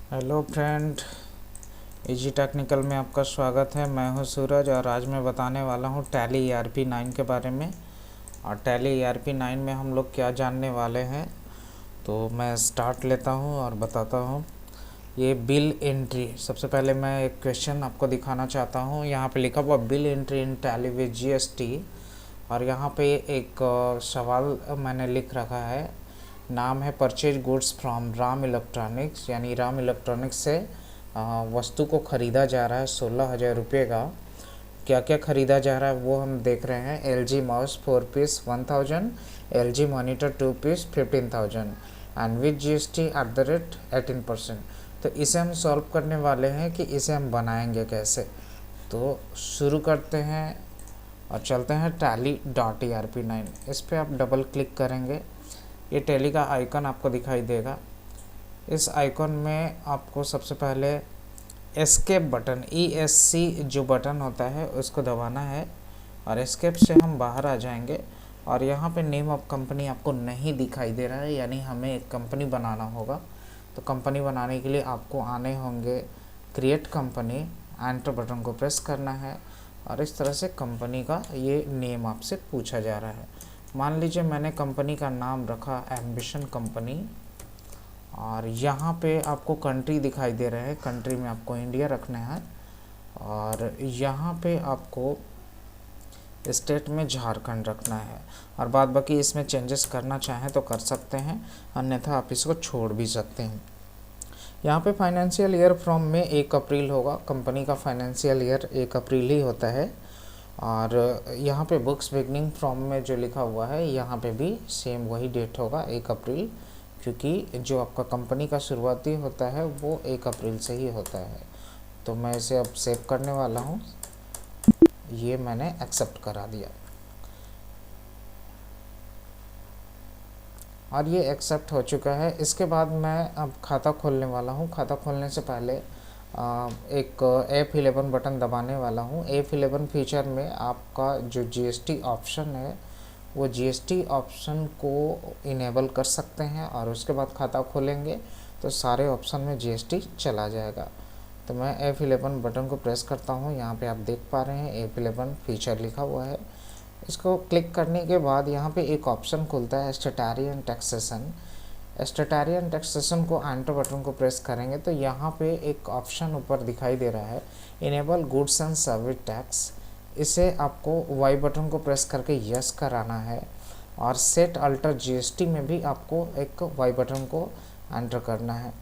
Hello friend, easy technical में आपका स्वागत है। मैं हूं सूरज और आज मैं बताने वाला हूं टैली ERP9 के बारे में। और टैली ERP9 में हम लोग क्या जानने वाले हैं, तो मैं स्टार्ट लेता हूं और बताता हूं। ये बिल एंट्री, सबसे पहले मैं एक क्वेश्चन आपको दिखाना चाहता हूं। यहाँ पे लिखा हुआ bill entry in tally with GST, और यहाँ पे एक सवाल मैंने लिख रखा है। नाम है purchase goods from Ram electronics, यानी राम इलेक्ट्रॉनिक्स से वस्तु को ख़रीदा जा रहा है 16,000 रुपये का। क्या क्या ख़रीदा जा रहा है वो हम देख रहे हैं। LG mouse 4 piece 1000, LG monitor 2 piece 15,000 and with GST at the rate 18%। तो इसे हम सॉल्व करने वाले हैं कि इसे हम बनाएंगे कैसे। तो शुरू करते हैं और चलते हैं tally.erp9। इस पर आप डबल क्लिक करेंगे, ये टैली का आइकन आपको दिखाई देगा। इस आइकन में आपको सबसे पहले एस्केप बटन ESC जो बटन होता है उसको दबाना है, और एस्केप से हम बाहर आ जाएंगे। और यहाँ पे नेम ऑफ कंपनी आपको नहीं दिखाई दे रहा है, यानी हमें एक कंपनी बनाना होगा। तो कंपनी बनाने के लिए आपको आने होंगे क्रिएट कंपनी, एंटर बटन को प्रेस करना है, और इस तरह से कंपनी का ये नेम आपसे पूछा जा रहा है। मान लीजिए मैंने कंपनी का नाम रखा एम्बिशन कंपनी, और यहाँ पे आपको कंट्री दिखाई दे रहे हैं। कंट्री में आपको इंडिया रखना है, और यहाँ पे आपको स्टेट में झारखंड रखना है। और बाद बाकी इसमें चेंजेस करना चाहें तो कर सकते हैं, अन्यथा आप इसको छोड़ भी सकते हैं। यहाँ पे फाइनेंशियल ईयर फ्रॉम में 1 अप्रैल होगा। कंपनी का फाइनेंशियल ईयर 1 अप्रैल ही होता है। और यहाँ पे बुक्स बिगनिंग फ्रॉम में जो लिखा हुआ है, यहाँ पे भी सेम वही डेट होगा 1 अप्रैल, क्योंकि जो आपका कंपनी का शुरुआती होता है वो 1 अप्रैल से ही होता है। तो मैं इसे अब सेव करने वाला हूँ। ये मैंने एक्सेप्ट करा दिया, और ये एक्सेप्ट हो चुका है। इसके बाद मैं अब खाता खोलने वाला हूँ। खाता खोलने से पहले एक F11 बटन दबाने वाला हूँ। F11 फीचर में आपका जो GST ऑप्शन है वो GST ऑप्शन को इनेबल कर सकते हैं, और उसके बाद खाता खोलेंगे तो सारे ऑप्शन में GST चला जाएगा। तो मैं F11 बटन को प्रेस करता हूँ। यहाँ पे आप देख पा रहे हैं F11 फीचर लिखा हुआ है। इसको क्लिक करने के बाद यहाँ पे एक ऑप्शन खुलता है statutory and taxation. Statutory and taxation को एंटर बटन को प्रेस करेंगे तो यहाँ पे एक ऑप्शन ऊपर दिखाई दे रहा है enable goods and service tax. इसे आपको वाई बटन को प्रेस करके यस कराना है, और सेट अल्टर GST में भी आपको एक वाई बटन को एंटर करना है।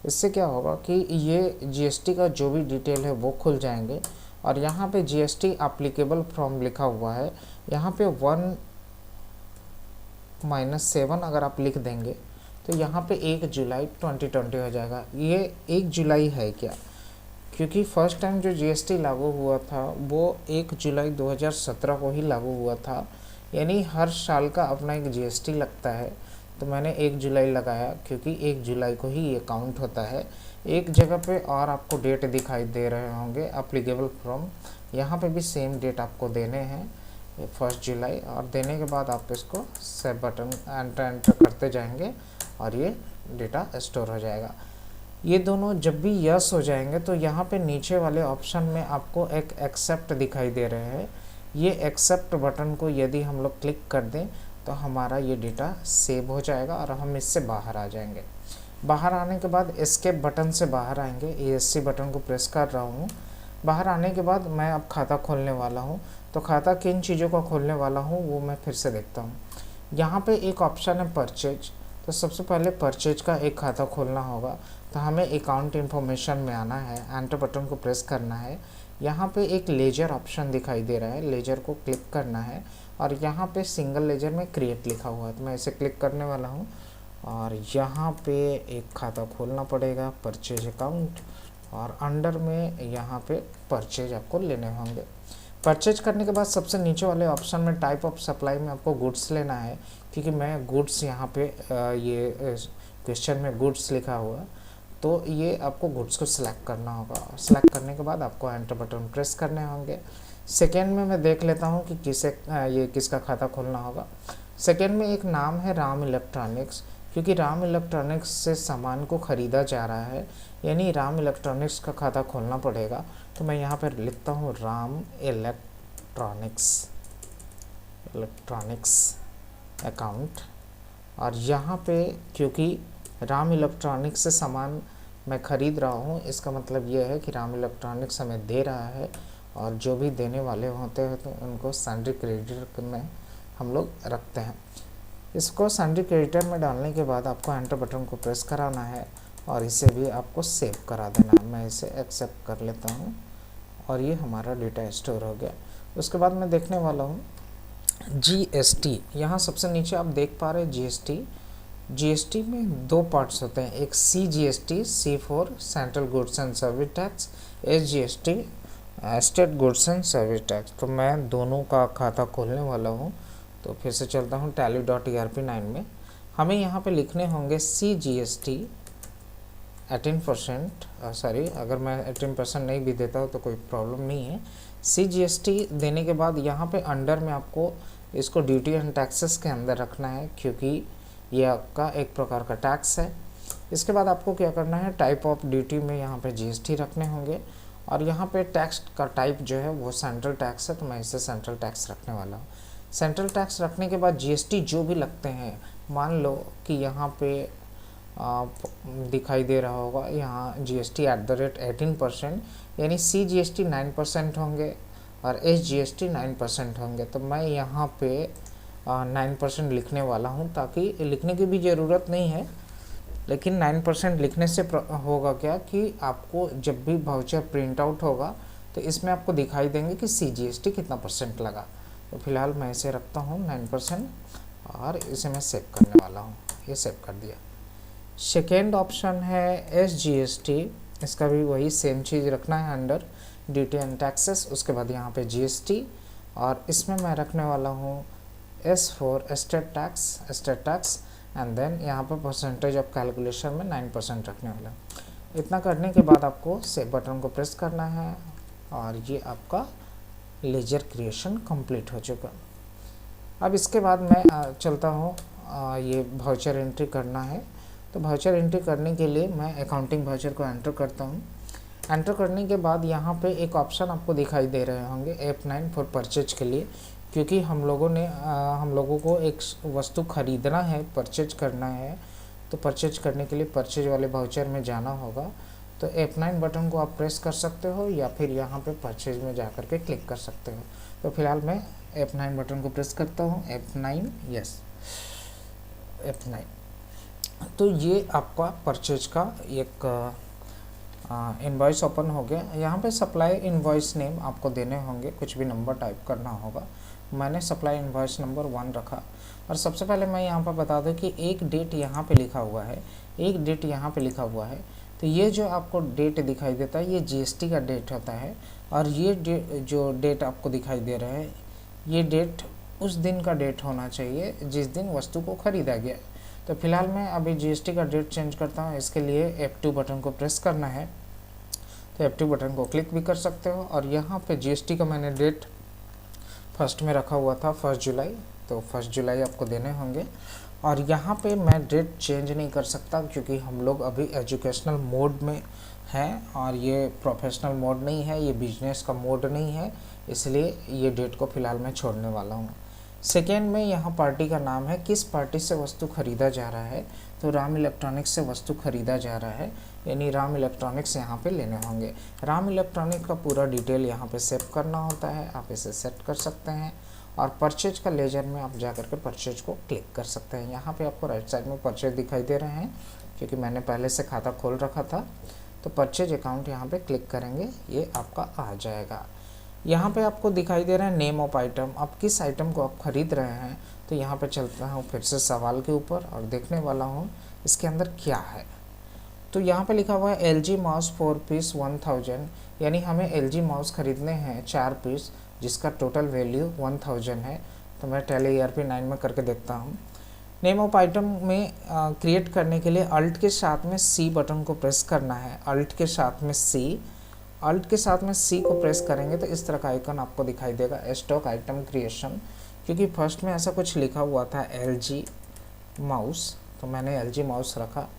इससे क्या होगा कि ये GST का जो भी डिटेल है वो खुल जाएंगे। और यहाँ पे GST एप्लीकेबल फ्रॉम लिखा हुआ है, यहाँ पे 1-7 अगर आप लिख देंगे तो यहाँ पे 1 जुलाई 2020 हो जाएगा। ये 1 जुलाई है क्या, क्योंकि फर्स्ट टाइम जो GST लागू हुआ था वो 1 जुलाई 2017 को ही लागू हुआ था, यानी हर साल का अपना एक GST लगता है। तो मैंने 1 जुलाई लगाया क्योंकि 1 जुलाई को ही ये काउंट होता है। एक जगह पे और आपको डेट दिखाई दे रहे होंगे एप्लीकेबल फ्रॉम, यहाँ पे भी सेम डेट आपको देने हैं 1 जुलाई, और देने के बाद आप इसको सेव बटन एंटर करते जाएंगे और ये डेटा स्टोर हो जाएगा। ये दोनों जब भी यस हो जाएंगे तो यहाँ पे नीचे वाले ऑप्शन में आपको एक एक्सेप्ट दिखाई दे रहे हैं। ये एक्सेप्ट बटन को यदि हम लोग क्लिक कर दें तो हमारा ये डेटा सेव हो जाएगा और हम इससे बाहर आ जाएंगे। बाहर आने के बाद एस्केप बटन से बाहर आएंगे। ESC बटन को प्रेस कर रहा हूँ। बाहर आने के बाद मैं अब खाता खोलने वाला हूँ। तो खाता किन चीज़ों का खोलने वाला हूँ वो मैं फिर से देखता हूँ। यहाँ पे एक ऑप्शन है परचेज, तो सबसे पहले परचेज का एक खाता खोलना होगा। तो हमें अकाउंट इन्फॉर्मेशन में आना है, एंटर बटन को प्रेस करना है। यहाँ पे एक लेजर ऑप्शन दिखाई दे रहा है, लेजर को क्लिक करना है, और यहाँ पे सिंगल लेजर में क्रिएट लिखा हुआ है तो मैं इसे क्लिक करने वाला हूँ। और यहाँ पे एक खाता खोलना पड़ेगा परचेज अकाउंट, और अंडर में यहाँ पे परचेज आपको लेने होंगे। परचेज करने के बाद सबसे नीचे वाले ऑप्शन में टाइप ऑफ सप्लाई में आपको गुड्स लेना है, क्योंकि मैं गुड्स यहाँ पे ये क्वेश्चन में गुड्स लिखा हुआ है, तो ये आपको गुड्स को सिलेक्ट करना होगा। सिलेक्ट करने के बाद आपको एंटर बटन प्रेस करने होंगे। सेकेंड में मैं देख लेता हूँ कि ये किसका खाता खोलना होगा। सेकेंड में एक नाम है राम इलेक्ट्रॉनिक्स, क्योंकि राम इलेक्ट्रॉनिक्स से सामान को ख़रीदा जा रहा है, यानी राम इलेक्ट्रॉनिक्स का खाता खोलना पड़ेगा। तो मैं यहाँ पर लिखता हूँ राम इलेक्ट्रॉनिक्स अकाउंट। और यहाँ पे क्योंकि राम इलेक्ट्रॉनिक्स से सामान मैं ख़रीद रहा हूँ, इसका मतलब ये है कि राम इलेक्ट्रॉनिक्स हमें दे रहा है, और जो भी देने वाले होते हैं तो उनको सैलरी क्रेडिटर में हम लोग रखते हैं। इसको सैलरी क्रेडिटर में डालने के बाद आपको एंटर बटन को प्रेस कराना है और इसे भी आपको सेव करा देना है। मैं इसे एक्सेप्ट कर लेता हूँ और ये हमारा डेटा स्टोर हो गया। उसके बाद मैं देखने वाला हूँ GST। यहाँ सबसे नीचे आप देख पा रहे हैं GST में दो पार्ट्स होते हैं, एक CGST C for central goods and service tax, SGST state goods and service tax. तो मैं दोनों का खाता खोलने वाला हूँ। तो फिर से चलता हूँ tally.erp9 में। हमें यहाँ पे लिखने होंगे CGST 18%, सॉरी अगर मैं 18% नहीं भी देता हूँ तो कोई प्रॉब्लम नहीं है। CGST देने के बाद यहाँ पे अंडर में आपको इसको ड्यूटी एंड टैक्सेस के अंदर रखना है, क्योंकि ये आपका एक प्रकार का टैक्स है। इसके बाद आपको क्या करना है, टाइप ऑफ ड्यूटी में यहाँ पे GST रखने होंगे, और यहाँ पे टैक्स का टाइप जो है वो सेंट्रल टैक्स है, तो मैं इसे सेंट्रल टैक्स रखने वाला हूँ। सेंट्रल टैक्स रखने के बाद GST जो भी लगते हैं, मान लो कि यहाँ पे दिखाई दे रहा होगा यहाँ GST @18%, यानी CGST 9% होंगे और SGST 9% होंगे। तो मैं यहाँ पे 9% लिखने वाला हूँ, ताकि लिखने की भी ज़रूरत नहीं है, लेकिन 9% लिखने से होगा क्या कि आपको जब भी वाउचर प्रिंट आउट होगा तो इसमें आपको दिखाई देंगे कि CGST कितना परसेंट लगा। तो फिलहाल मैं इसे रखता हूँ 9% और इसे मैं सेव करने वाला हूँ। ये सेव कर दिया। सेकेंड ऑप्शन है SGST, इसका भी वही सेम चीज़ रखना है अंडर ड्यूटी एंड टैक्सेस। उसके बाद यहाँ पे GST, और इसमें मैं रखने वाला हूँ S for state tax and then यहाँ पर परसेंटेज ऑफ कैलकुलेशन में 9% रखने वाला। इतना करने के बाद आपको सेव बटन को प्रेस करना है और ये आपका लेजर क्रिएशन कंप्लीट हो चुका। अब इसके बाद मैं चलता हूँ, ये वाउचर एंट्री करना है। तो वाउचर एंट्री करने के लिए मैं अकाउंटिंग वाउचर को एंटर करता हूँ। एंटर करने के बाद यहाँ पे एक ऑप्शन आपको दिखाई दे रहे होंगे F9 फॉर परचेज के लिए, क्योंकि हम लोगों को एक वस्तु खरीदना है, परचेज करना है। तो परचेज करने के लिए परचेज वाले वाउचर में जाना होगा। तो F9 बटन को आप प्रेस कर सकते हो या फिर यहाँ पे परचेज में जा कर के क्लिक कर सकते हो। तो फिलहाल मैं F9 बटन को प्रेस करता हूँ, F9, यस F9। तो ये आपका परचेज का एक इनवॉइस ओपन हो गया। यहाँ पे सप्लाई इनवॉइस नेम आपको देने होंगे, कुछ भी नंबर टाइप करना होगा। मैंने सप्लाई इनवॉइस नंबर 1 रखा। और सबसे पहले मैं यहाँ पर बता दूँ कि एक डेट यहाँ पे लिखा हुआ है, एक डेट यहाँ पे लिखा हुआ है। तो ये जो आपको डेट दिखाई देता है ये GST का डेट होता है, और ये जो डेट आपको दिखाई दे रहा है ये डेट उस दिन का डेट होना चाहिए जिस दिन वस्तु को ख़रीदा गया। तो फिलहाल मैं अभी GST का डेट चेंज करता हूँ। इसके लिए F2 बटन को प्रेस करना है। तो F2 बटन को क्लिक भी कर सकते हो, और यहाँ पे GST का मैंने डेट फर्स्ट में रखा हुआ था 1 जुलाई, तो 1 जुलाई आपको देने होंगे। और यहाँ पे मैं डेट चेंज नहीं कर सकता, क्योंकि हम लोग अभी एजुकेशनल मोड में हैं और ये प्रोफेशनल मोड नहीं है, ये बिजनेस का मोड नहीं है, इसलिए ये डेट को फ़िलहाल मैं छोड़ने वाला हूँ। सेकेंड में यहाँ पार्टी का नाम है, किस पार्टी से वस्तु ख़रीदा जा रहा है। तो राम इलेक्ट्रॉनिक्स से वस्तु ख़रीदा जा रहा है, यानी राम इलेक्ट्रॉनिक्स यहाँ पे लेने होंगे। राम इलेक्ट्रॉनिक का पूरा डिटेल यहाँ पे सेव करना होता है, आप इसे सेट कर सकते हैं। और परचेज का लेजर में आप जा कर के परचेज को क्लिक कर सकते हैं। यहाँ पे आपको राइट साइड में परचेज दिखाई दे रहे हैं, क्योंकि मैंने पहले से खाता खोल रखा था। तो परचेज अकाउंट यहाँ पे क्लिक करेंगे, ये आपका आ जाएगा। यहाँ पे आपको दिखाई दे रहा है नेम ऑफ आइटम, आप किस आइटम को आप ख़रीद रहे हैं। तो यहाँ पे चलता हूँ फिर से सवाल के ऊपर और देखने वाला हूँ इसके अंदर क्या है। तो यहाँ पे लिखा हुआ है LG माउस 4 पीस 1000, यानी हमें LG माउस ख़रीदने हैं 4 पीस, जिसका टोटल वैल्यू 1000 है। तो मैं टैली ERP9 में करके देखता हूँ। नेम ऑफ आइटम में क्रिएट करने के लिए अल्ट के साथ में C बटन को प्रेस करना है, अल्ट के साथ में C को प्रेस करेंगे तो इस तरह का आइकन आपको दिखाई देगा, स्टॉक आइटम क्रिएशन। क्योंकि फर्स्ट में ऐसा कुछ लिखा हुआ था LG माउस, तो मैंने LG माउस रखा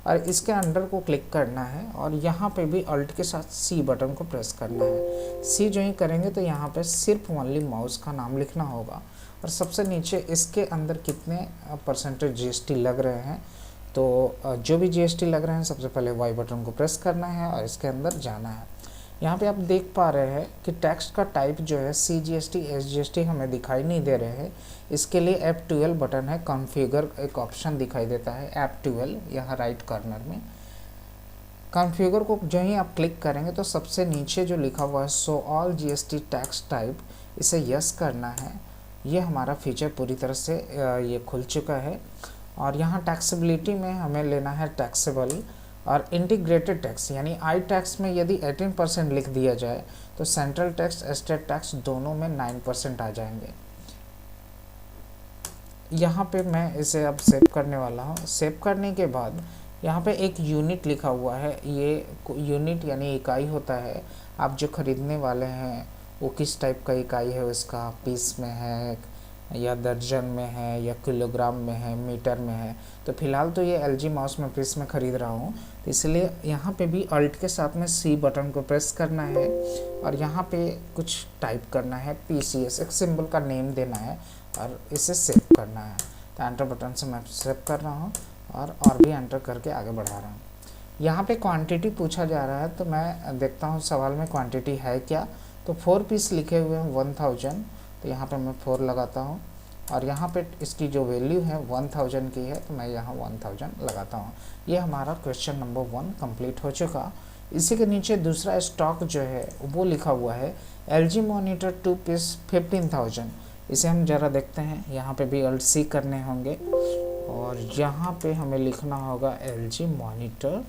और इसके अंडर को क्लिक करना है और यहाँ पे भी अल्ट के साथ C बटन को प्रेस करना है। C जो ही करेंगे तो यहाँ पे सिर्फ ओनली माउस का नाम लिखना होगा और सबसे नीचे इसके अंदर कितने परसेंटेज GST लग रहे हैं, तो जो भी GST लग रहे हैं सबसे पहले Y बटन को प्रेस करना है और इसके अंदर जाना है। यहाँ पे आप देख पा रहे हैं कि टैक्स का टाइप जो है CGST SGST हमें दिखाई नहीं दे रहे हैं। इसके लिए F12 बटन है, कॉन्फ़िगर एक ऑप्शन दिखाई देता है F12 यहाँ राइट कॉर्नर में। कॉन्फ़िगर को जो ही आप क्लिक करेंगे तो सबसे नीचे जो लिखा हुआ है show all GST tax type, इसे यस करना है। ये हमारा फीचर पूरी तरह से ये खुल चुका है और यहाँ टैक्सेबिलिटी में हमें लेना है टैक्सेबल और इंटीग्रेटेड टैक्स, यानी आई टैक्स में यदि 18% लिख दिया जाए तो सेंट्रल टैक्स स्टेट टैक्स दोनों में 9% आ जाएंगे। यहाँ पे मैं इसे अब सेव करने वाला हूँ। सेव करने के बाद यहाँ पे एक यूनिट लिखा हुआ है, ये यूनिट यानी इकाई होता है। आप जो खरीदने वाले हैं वो किस टाइप का इकाई है, उसका पीस में है या दर्जन में है या किलोग्राम में है, मीटर में है। तो फिलहाल तो ये LG माउस में पीस में ख़रीद रहा हूँ, तो इसलिए यहाँ पे भी अल्ट के साथ में C बटन को प्रेस करना है और यहाँ पे कुछ टाइप करना है PCS, एक सिंबल का नेम देना है और इसे सेव करना है। तो एंटर बटन से मैं सेव कर रहा हूँ और भी एंटर करके आगे बढ़ा रहा हूँ। यहाँ पे क्वांटिटी पूछा जा रहा है, तो मैं देखता हूँ सवाल में क्वांटिटी है क्या। तो 4 पीस लिखे हुए हैं 1000, तो यहाँ पे मैं 4 लगाता हूँ और यहाँ पे इसकी जो वैल्यू है 1000 की है, तो मैं यहाँ 1000 लगाता हूँ। ये हमारा क्वेश्चन नंबर 1 कंप्लीट हो चुका। इसी के नीचे दूसरा स्टॉक जो है वो लिखा हुआ है LG मॉनिटर 2 पीस 15,000। इसे हम ज़रा देखते हैं। यहाँ पे भी अल्ट C करने होंगे और यहाँ पे हमें लिखना होगा LG मॉनिटर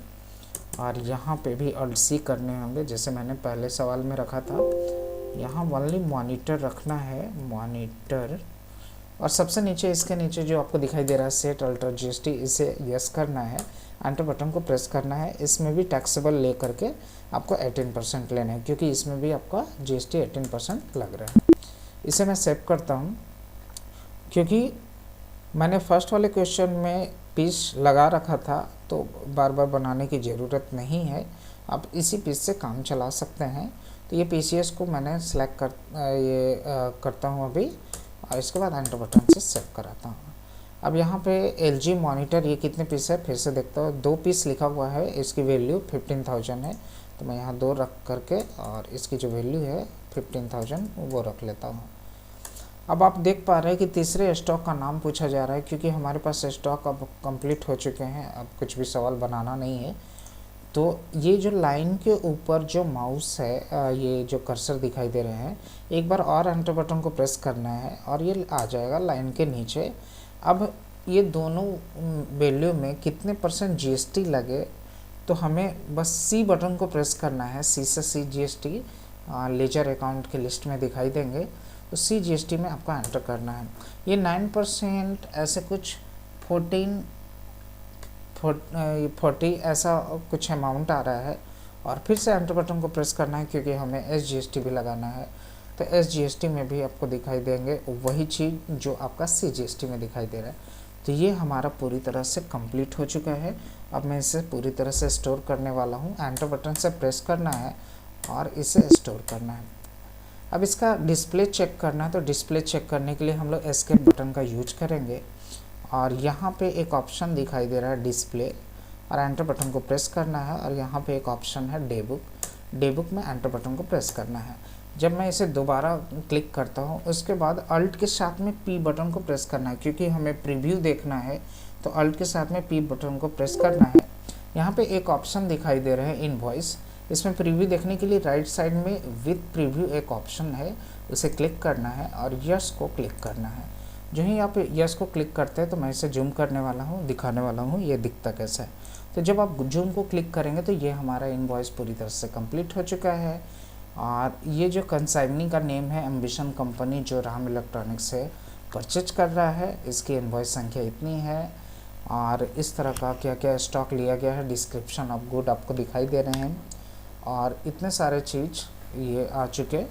और यहाँ पे भी अल्ट C करने होंगे, जैसे मैंने पहले सवाल में रखा था। यहाँ ओनली मॉनिटर रखना है, मॉनिटर, और सबसे नीचे इसके नीचे जो आपको दिखाई दे रहा है सेट अल्टर GST, इसे यस करना है। एंटर बटन को प्रेस करना है। इसमें भी टैक्सेबल ले करके आपको 18% लेना है, क्योंकि इसमें भी आपका GST 18% लग रहा है। इसे मैं सेव करता हूँ, क्योंकि मैंने फर्स्ट वाले क्वेश्चन में पीस लगा रखा था, तो बार बार बनाने की ज़रूरत नहीं है। आप इसी पीस से काम चला सकते हैं। तो ये PCS को मैंने सेलेक्ट करता हूँ अभी, और इसके बाद एंटर बटन से सेव कराता हूँ। अब यहाँ पे LG मॉनिटर ये कितने पीस है फिर से देखता हूँ। 2 पीस लिखा हुआ है, इसकी वैल्यू 15,000 है, तो मैं यहाँ 2 रख करके और इसकी जो वैल्यू है 15,000 वो रख लेता हूँ। अब आप देख पा रहे हैं कि तीसरे स्टॉक का नाम पूछा जा रहा है, क्योंकि हमारे पास स्टॉक अब कंप्लीट हो चुके हैं, अब कुछ भी सवाल बनाना नहीं है। तो ये जो लाइन के ऊपर जो माउस है, ये जो कर्सर दिखाई दे रहे हैं, एक बार और एंटर बटन को प्रेस करना है और ये आ जाएगा लाइन के नीचे। अब ये दोनों वैल्यू में कितने % GST लगे, तो हमें बस C बटन को प्रेस करना है। C से C GST लेजर अकाउंट के लिस्ट में दिखाई देंगे, तो C GST में आपको एंटर करना है। ये 9% ऐसे कुछ 40 ऐसा कुछ अमाउंट आ रहा है, और फिर से एंटर बटन को प्रेस करना है, क्योंकि हमें SGST भी लगाना है। तो SGST में भी आपको दिखाई देंगे वही चीज़ जो आपका CGST में दिखाई दे रहा है। तो ये हमारा पूरी तरह से कंप्लीट हो चुका है। अब मैं इसे पूरी तरह से स्टोर करने वाला हूँ। एंटर बटन से प्रेस करना है और इसे स्टोर करना है। अब इसका डिस्प्ले चेक करना है, तो डिस्प्ले चेक करने के लिए हम लोग एस्केप बटन का यूज करेंगे, और यहाँ पे एक ऑप्शन दिखाई दे रहा है डिस्प्ले, और एंटर बटन को प्रेस करना है। और यहाँ पे एक ऑप्शन है डे बुक में एंटर बटन को प्रेस करना है। जब मैं इसे दोबारा क्लिक करता हूँ, उसके बाद अल्ट के साथ में P बटन को प्रेस करना है, क्योंकि हमें प्रीव्यू देखना है, तो अल्ट के साथ में P बटन को प्रेस करना है। यहाँ पे एक ऑप्शन दिखाई दे रहा है इनवॉइस, इसमें प्रीव्यू देखने के लिए राइट साइड में विद प्रीव्यू एक ऑप्शन है, उसे क्लिक करना है और यस को क्लिक करना है। जो ही आप यस को क्लिक करते हैं, तो मैं इसे जूम करने वाला हूँ, दिखाने वाला हूँ ये दिखता कैसा है। तो जब आप जूम को क्लिक करेंगे तो ये हमारा इनवॉइस पूरी तरह से कंप्लीट हो चुका है। और ये जो कंसाइनी का नेम है एम्बिशन कंपनी, जो राम इलेक्ट्रॉनिक्स से परचेज कर रहा है, इसकी इनवॉइस संख्या इतनी है। और इस तरह का क्या क्या स्टॉक लिया गया है, डिस्क्रिप्शन ऑफ गुड आपको दिखाई दे रहे हैं, और इतने सारे चीज़ ये आ चुके।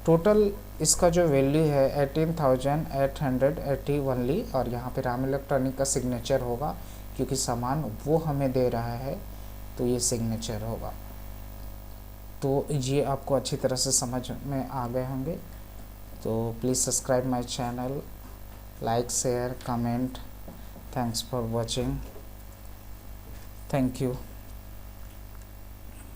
टोटल इसका जो वैल्यू है 18,880 ओनली, और यहाँ पे राम इलेक्ट्रॉनिक का सिग्नेचर होगा क्योंकि सामान वो हमें दे रहा है, तो ये सिग्नेचर होगा। तो ये आपको अच्छी तरह से समझ में आ गए होंगे। तो please subscribe my channel, like, share, comment. Thanks for watching. Thank you.